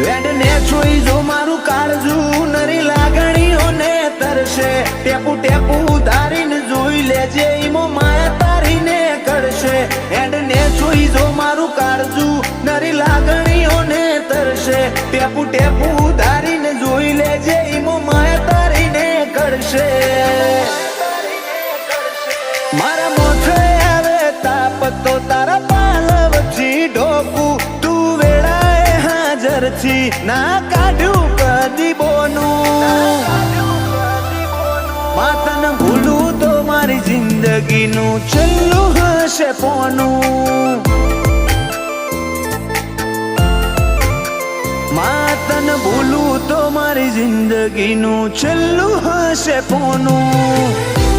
વેડને જોઈ જો મારું કાળજું નરી લાગણીઓને તરશે ટેપુ ટેપુ ઉધારીને જોઈ લેજે ઈમો માયા તારીને કરશે વેડને જોઈ જો મારું કાળજું નરી લાગણીઓને તરશે ટેપુ ટેપુ ઉધારીને જોઈ લેજે ઈમો માયા તારીને કરશે મારા મોઢે આવે તાપ તો તારા પાલવથી ઢોકું તું વેળાએ હાજરથી ના કાઢ્યું કદી બોનું માતન ભૂલું તો મારી જિંદગીનું છેલ્લું હશે પોનું માતન ભૂલું તો મારી જિંદગીનું છેલ્લું હશે પોનું